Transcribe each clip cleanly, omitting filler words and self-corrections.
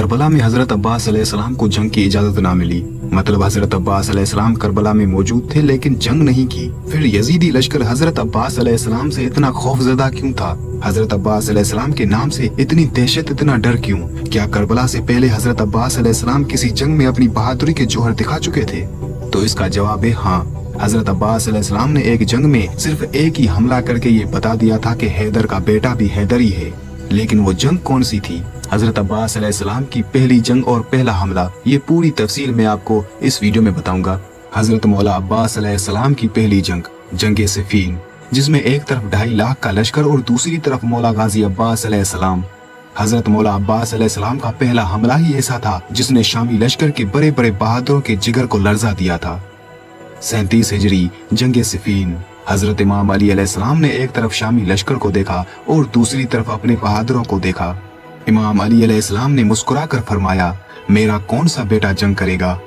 Karbala में हजरत अब्बास अलैहिस्सलाम को जंग की इजाजत ना मिली। मतलब हजरत अब्बास अलैहिस्सलाम करबला में मौजूद थे लेकिन जंग नहीं की। फिर यजीदी लश्कर हजरत अब्बास अलैहिस्सलाम से इतना खौफजदा क्यों था? हजरत अब्बास अलैहिस्सलाम के नाम से इतनी दहशत, इतना डर क्यों? क्या करबला से पहले हजरत अब्बास अलैहिस्सलाम किसी जंग में अपनी बहादुरी के जौहर दिखा चुके थे? तो इसका जवाब है हाँ। हजरत अब्बास अलैहिस्सलाम ने एक जंग में सिर्फ एक ही हमला करके ये बता दिया था कि हैदर का बेटा भी हैदर ही है। लेकिन वो जंग कौन सी थी? हजरत अब्बास अलैहिस्सलाम की पहली जंग और पहला हमला, ये पूरी तफसील मैं आपको इस वीडियो में बताऊंगा। हजरत मौला अब्बास अलैहिस्सलाम की पहली जंग, जंग सिफीन, जिसमें एक तरफ 2.5 लाख का लश्कर और दूसरी तरफ मौला गाजी अब्बास अलैहिस्सलाम। हजरत मौला अब्बास अलैहिस्सलाम का पहला हमला ही ऐसा था जिसने शामी लश्कर के बड़े बड़े बहादुरों के जिगर को लर्जा दिया था। 37 हिजरी, जंग सिफीन। हजरत इमाम अली अलैहिस्सलाम ने एक तरफ शामी लश्कर को देखा और दूसरी तरफ अपने बहादुरों को देखा। इमाम अली अलैहिस्सलाम ने मुस्कुरा कर फरमाया, मेरा कौन सा बेटा जंग करेगा?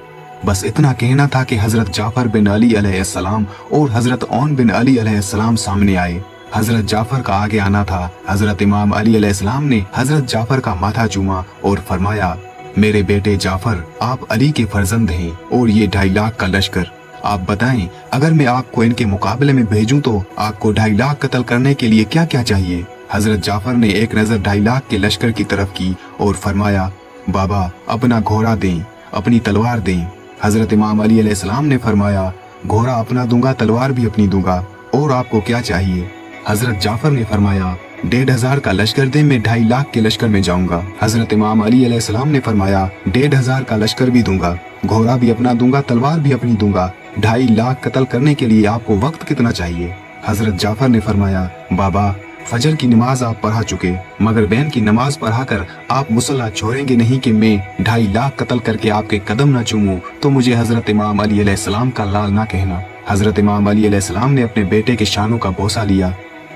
बस इतना कहना था कि हजरत जाफर बिन अली अलैहिस्सलाम और हजरत ओन बिन अली अलैहिस्सलाम सामने आए। हजरत जाफर का आगे आना था। हजरत इमाम अली अलैहिस्सलाम ने हजरत जाफर का माथा चूमा और फरमाया, मेरे बेटे जाफर, आप अली के फर्जंद हैं और ये 2.5 लाख का लश्कर, आप बताएं अगर मैं आपको इनके मुकाबले में भेजूं तो आपको 2.5 लाख कत्ल करने के लिए क्या क्या चाहिए? हजरत जाफर ने एक नजर 2.5 लाख के लश्कर की तरफ की और फरमाया, बाबा अपना घोड़ा दें, अपनी तलवार दें। हजरत इमाम अली अलैहिस्सलाम ने फरमाया, घोड़ा अपना दूंगा, तलवार भी अपनी दूंगा, और आपको क्या चाहिए? हजरत जाफर ने फरमाया, 1,500 का लश्कर दे, मैं 2.5 लाख के लश्कर में जाऊंगा। हजरत इमाम अली अलैहिस्सलाम ने फरमाया, 1,500 का लश्कर भी दूंगा, घोड़ा भी अपना दूंगा, तलवार भी अपनी दूंगा। 2.5 लाख कत्ल करने के लिए आपको वक्त कितना चाहिए? हजरत जाफर ने फरमाया, बाबा फजर की नमाज आप पढ़ा चुके, मगर बैन की नमाज पढ़ाकर आप मुसल्ला छोड़ेंगे नहीं कि मैं 2.5 लाख कत्ल करके आपके कदम न चूमूं, तो मुझे हजरत इमाम अली अलैहिस्सलाम का लाल ना कहना। हजरत इमाम अली अलैहिस्सलाम ने अपने बेटे के शानों का बोसा लिया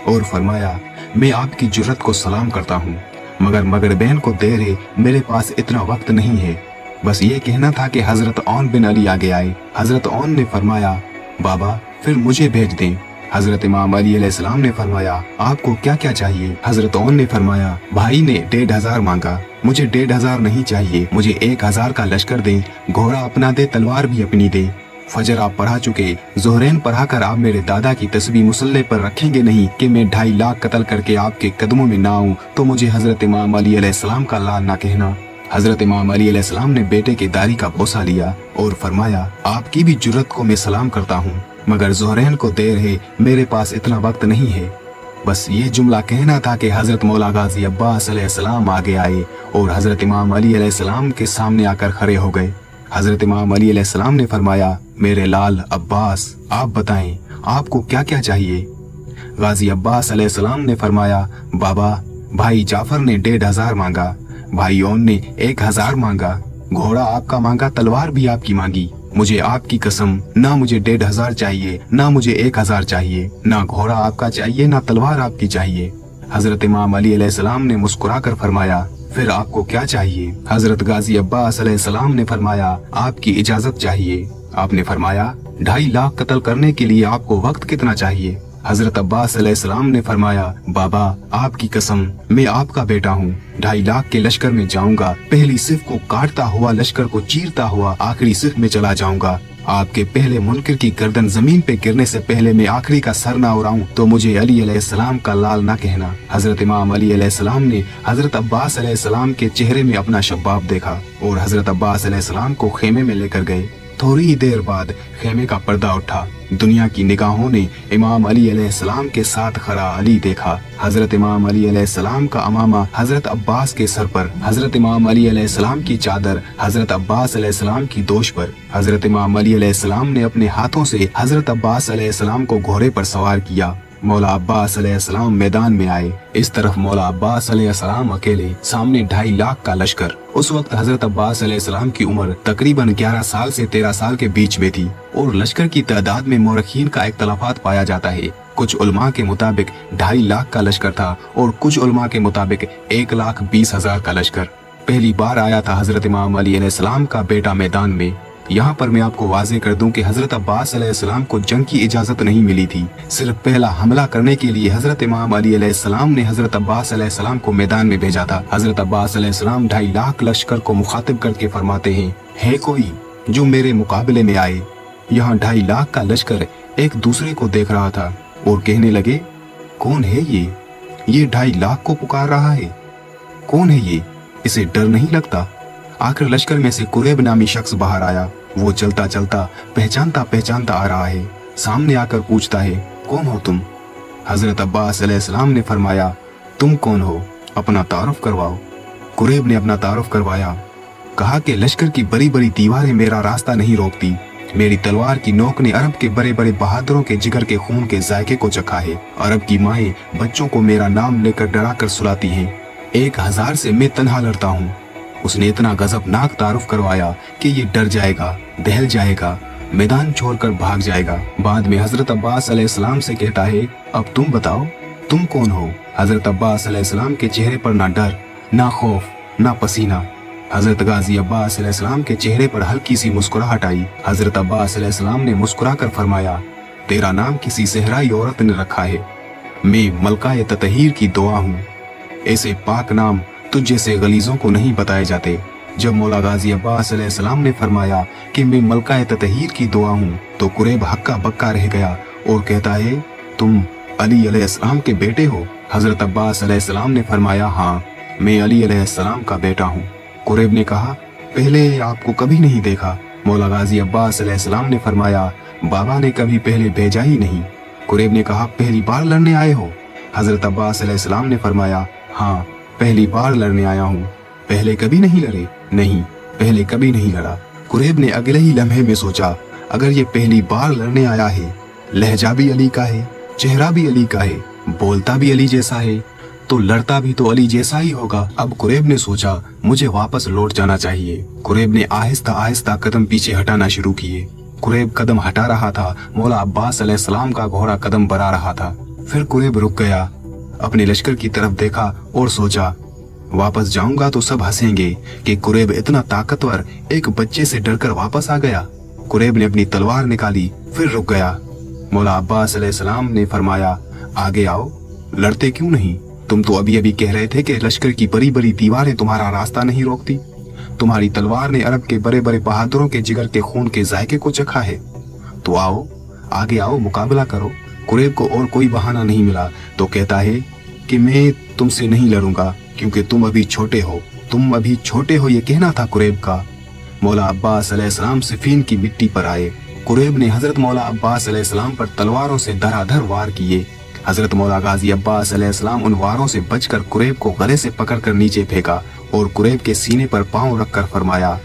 और फरमाया, मैं आपकी जुर्रत को सलाम करता हूँ, मगर बैन को देर है, मेरे पास इतना वक्त नहीं है। बस ये कहना था कि हजरत ओन बिन अली आगे आए। हजरत ओन ने फरमाया, बाबा फिर मुझे भेज दें। हजरत इमाम अली अलैहिस्सलाम ने फरमाया, आपको क्या क्या चाहिए? हजरत ओन ने फरमाया, भाई ने 1,500 मांगा, मुझे 1,500 नहीं चाहिए, मुझे 1,000 का लश्कर दें, घोड़ा अपना दे, तलवार भी अपनी दे। फजर आप पढ़ा चुके, जोहरैन पढ़ाकर आप मेरे दादा की तस्बीह मुसल्ले पर रखेंगे नहीं कि मैं 2.5 लाख कत्ल करके आपके कदमों में ना आऊं, तो मुझे हजरत इमाम अली अलैहिस्सलाम का लाल ना कहना। हजरत इमाम अली अलैहिस्सलाम ने बेटे के दाढ़ी का बोसा लिया और फरमाया, आपकी भी जुर्रत को मैं सलाम करता हूँ, मगर जोहरैन को देर है, मेरे पास इतना वक्त नहीं है। बस ये जुमला कहना था कि हजरत मौला गाजी अब्बास अलैहिस्सलाम आगे आए और हजरत इमाम अली अलैहिस्सलाम के सामने आकर खड़े हो गए। हजरत इमाम अली अलैहिस्सलाम ने फरमाया, मेरे लाल अब्बास, आप बताएं आपको क्या क्या चाहिए? गाजी अब्बास अलैहिस्सलाम ने फरमाया, बाबा भाई जाफर ने 1,500 मांगा, भाई ओन ने 1,000 मांगा, घोड़ा आपका मांगा, तलवार भी आपकी मांगी। मुझे आपकी कसम, ना मुझे 1,500 चाहिए, ना मुझे 1,000 चाहिए, ना घोड़ा आपका चाहिए, ना तलवार आपकी चाहिए। हजरत इमाम अली अलैहिस्सलाम ने मुस्कुरा कर फरमाया, फिर आपको क्या चाहिए? हजरत गाजी अब्बास अलैहिस्सलाम ने फरमाया, आपकी इजाजत चाहिए। आपने फरमाया, 2.5 लाख कत्ल करने के लिए आपको वक्त कितना चाहिए? हजरत अब्बास अलैहिस्सलाम ने फरमाया, बाबा आपकी कसम, मैं आपका बेटा हूँ, 2.5 लाख के लश्कर में जाऊंगा, पहली सिफ को काटता हुआ, लश्कर को चीरता हुआ आखिरी सिफ में चला जाऊंगा। आपके पहले मुनकिर की गर्दन जमीन पे गिरने से पहले मैं आखिरी का सर ना उड़ाऊं, तो मुझे अली अलैहिस्सलाम का लाल ना कहना। हजरत इमाम अली अलैहिस्सलाम ने हजरत अब्बास अलैहिस्सलाम के चेहरे में अपना शबाब देखा और हजरत अब्बास अलैहिस्सलाम को खेमे में लेकर गए। थोड़ी ही देर बाद खेमे का पर्दा उठा। दुनिया की निगाहों ने इमाम अली अलैहिस्सलाम के साथ खड़ा अली देखा। हजरत इमाम अली अलैहिस्सलाम का अमामा हजरत अब्बास के सर पर, हजरत इमाम अली अलैहिस्सलाम की चादर हजरत अब्बास अलैहिस्सलाम की दोश पर। हजरत इमाम अली अलैहिस्सलाम ने अपने हाथों से हजरत अब्बास अलैहिस्सलाम को घोड़े पर सवार किया। मौला अब्बास अलैहिस्सलाम मैदान में आए। इस तरफ मौला अब्बास अलैहिस्सलाम अकेले, सामने 2.5 लाख का लश्कर। उस वक्त हजरत अब्बास अलैहिस्सलाम की उम्र तकरीबन 11 साल से 13 साल के बीच में थी और लश्कर की तादाद में मोरखीन का इख्तलाफात पाया जाता है। कुछ उलमा के मुताबिक 2.5 लाख का लश्कर था और कुछ उलमा के मुताबिक 1,20,000 का लश्कर। पहली बार आया था हजरत इमाम अली अलैहिस्सलाम का बेटा मैदान में। यहाँ पर मैं आपको वाज़ेह कर दूं कि हजरत अब्बास अलैहिस्सलाम को जंग की इजाजत नहीं मिली थी। सिर्फ पहला हमला करने के लिए हजरत इमाम अली अलैहिस्सलाम ने हजरत अब्बास अलैहिस्सलाम को मैदान में भेजा था। हजरत अब्बास अलैहिस्सलाम 2.5 लाख लश्कर को मुखातिब करके फरमाते हैं, है कोई जो मेरे मुकाबले में आए। यहाँ 2.5 लाख का लश्कर एक दूसरे को देख रहा था और कहने लगे, कौन है ये 2.5 लाख को पुकार रहा है, कौन है ये, इसे डर नहीं लगता। आखिर लश्कर में से कुरैब नामी शख्स बाहर आया। वो चलता चलता पहचानता आ रहा है। सामने आकर पूछता है, कौन हो तुम? हजरत अब्बास अलैहिस्सलाम ने फरमाया, तुम कौन हो, अपना तारुफ करवाओ। कुरैब ने अपना तारुफ करवाया। कहा कि लश्कर की बड़ी बड़ी दीवारें मेरा रास्ता नहीं रोकती। मेरी तलवार की नोक ने अरब के बड़े बड़े बहादुरों के जिगर के खून के जायके को चखा है। अरब की माएं बच्चों को मेरा नाम लेकर डरा कर सुलाती हैं। 1000 से मैं तन्हा लड़ता हूँ। उसने इतना गजबनाक तारुफ करवाया कि ये डर जाएगा, दहल जाएगा, मैदान छोड़कर भाग जाएगा। बाद में हजरत अब्बास अलैहिस्सलाम से कहता है, अब तुम बताओ तुम कौन हो? हजरत अब्बास अलैहिस्सलाम के चेहरे पर ना डर, ना खौफ, ना पसीना। हजरत गाजी अब्बास अलैहिस्सलाम के चेहरे पर हल्की सी मुस्कुराहट आई। हजरत अब्बास अलैहिस्सलाम ने मुस्कुरा कर फरमाया, तेरा नाम किसी सहराई औरत ने रखा है। मैं मलकाए ततहीर की दुआ हूँ। ऐसे पाक नाम तुझ जैसे गलीजों को नहीं बताए जाते। जब मौला गाजी अब्बास अलैहिस्सलाम ने फरमाया कि मैं मलकाए ततहीर की दुआ हूँ, तो कुरैब हक्का बक्का रह गया और कहता है, तुम अली अलैहिस्सलाम के बेटे हो? हजरत अब्बास अलैहिस्सलाम ने फरमाया, हाँ, मैं अली अलैहिस्सलाम का बेटा हूँ। कुरैब ने कहा, पहले आपको कभी नहीं देखा। मौला गाजी अब्बास अलैहिस्सलाम ने फरमाया, बाबा ने कभी पहले भेजा ही नहीं। कुरैब ने कहा, पहली बार लड़ने आए हो? हजरत अब्बास अलैहिस्सलाम ने फरमाया, हाँ, पहली बार लड़ने आया हूँ। पहले कभी नहीं लड़े? नहीं, पहले कभी नहीं लड़ा। कुरैब ने अगले ही लम्हे में सोचा, अगर ये पहली बार लड़ने आया है, लहजा भी अली का है, चेहरा भी अली का है, बोलता भी अली जैसा है, तो लड़ता भी तो अली जैसा ही होगा। अब कुरैब ने सोचा, मुझे वापस लौट जाना चाहिए। कुरैब ने आहिस्ता आहिस्ता कदम पीछे हटाना शुरू किए। कुरैब कदम हटा रहा था, मौला अब्बास अलैहिस्सलाम का घोड़ा कदम बढ़ा रहा था। फिर कुरैब रुक गया, अपने लश्कर की तरफ देखा और सोचा, वापस जाऊंगा तो सब हंसेंगे कि कुरैब इतना ताकतवर एक बच्चे से डरकर वापस आ गया। कुरैब ने अपनी तलवार निकाली, फिर रुक गया। मौला अब्बास अलैहिस्सलाम ने फरमाया, आगे आओ, लड़ते क्यों नहीं? तुम तो अभी अभी कह रहे थे कि लश्कर की बड़ी बड़ी दीवारें तुम्हारा रास्ता नहीं रोकती। तुम्हारी तलवार ने अरब के बड़े बड़े बहादुरों के जिगर के खून के जायके को चखा है। तो आओ, आगे आओ, मुकाबला करो। कुरैब को और कोई बहाना नहीं मिला तो कहता है कि मैं तुमसे नहीं लड़ूंगा क्योंकि तुम अभी छोटे हो। तुम अभी छोटे हो, ये कहना था कुरैब का। मौला अब्बास अलैहिस्सलाम सिफीन की मिट्टी पर आए। कुरैब ने हजरत मौला अब्बास अलैहिस्सलाम पर तलवारों से धराधर वार किए। हजरत मौला गाजी अब्बास अलैहिस्सलाम उन वारों से बचकर कुरैब को गले से पकड़कर नीचे फेंका और कुरैब के सीने पर पांव रखकर फरमाया,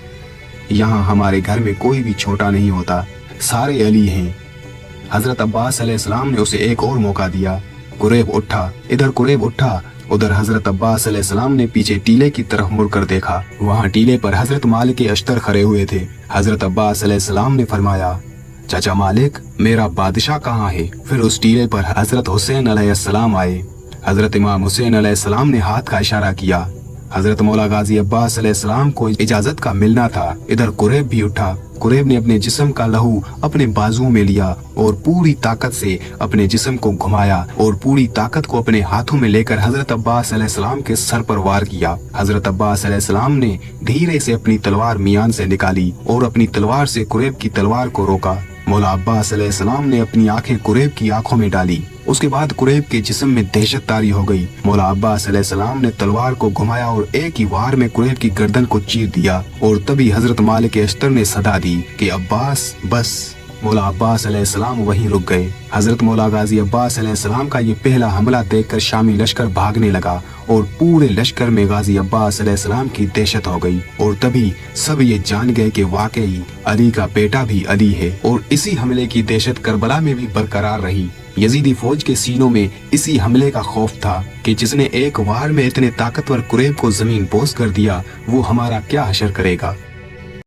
यहाँ हमारे घर में कोई भी छोटा नहीं होता, सारे अली हैं। हजरत अब्बास अलैहिस्सलाम ने उसे एक और मौका दिया। कुरैब उठा, इधर कुरैब उठा, उधर हजरत अब्बास अलैहिस्सलाम ने पीछे टीले की तरफ मुड़कर देखा। वहाँ टीले पर हजरत मालिक अश्तर खड़े हुए थे। हजरत अब्बास अलैहिस्सलाम ने फरमाया, चाचा मालिक, मेरा बादशाह कहाँ है? फिर उस टीले पर हजरत हुसैन अलैहिस्सलाम आए। हजरत इमाम हुसैन अलैहिस्सलाम ने हाथ का इशारा किया। हजरत मौला गाजी अब्बास अलैहिस्सलाम को इजाजत का मिलना था। इधर कुरैब भी उठा। कुरैब ने अपने जिस्म का लहू अपने बाजुओं में लिया और पूरी ताकत से अपने जिस्म को घुमाया और पूरी ताकत को अपने हाथों में लेकर हजरत अब्बास अलैहिस्सलाम के सर पर वार किया। हजरत अब्बास अलैहिस्सलाम ने धीरे से अपनी तलवार मियान से निकाली और अपनी तलवार से कुरैब की तलवार को रोका। मौला अब्बास अलैहिस्सलाम ने अपनी आंखें कुरैब की आंखों में डाली। उसके बाद कुरैब के जिस्म में दहशत तारी हो गई। मौला अब्बास अलैहिस्सलाम ने तलवार को घुमाया और एक ही वार में कुरैब की गर्दन को चीर दिया। और तभी हजरत मालिक अश्तर ने सदा दी कि अब्बास बस। मौला अब्बास अलैहिस्सलाम वहीं रुक गए। हजरत मौला गाजी अब्बास अलैहिस्सलाम का ये पहला हमला देखकर शामी लश्कर भागने लगा और पूरे लश्कर में गाजी अब्बास अलैहिस्सलाम की दहशत हो गई। और तभी सब ये जान गए कि वाकई अली का बेटा भी अली है। और इसी हमले की दहशत करबला में भी बरकरार रही। यजीदी फौज के सीनों में इसी हमले का खौफ था कि जिसने एक वार में इतने ताकतवर कुरैब को जमीन बोस कर दिया, वो हमारा क्या हशर करेगा।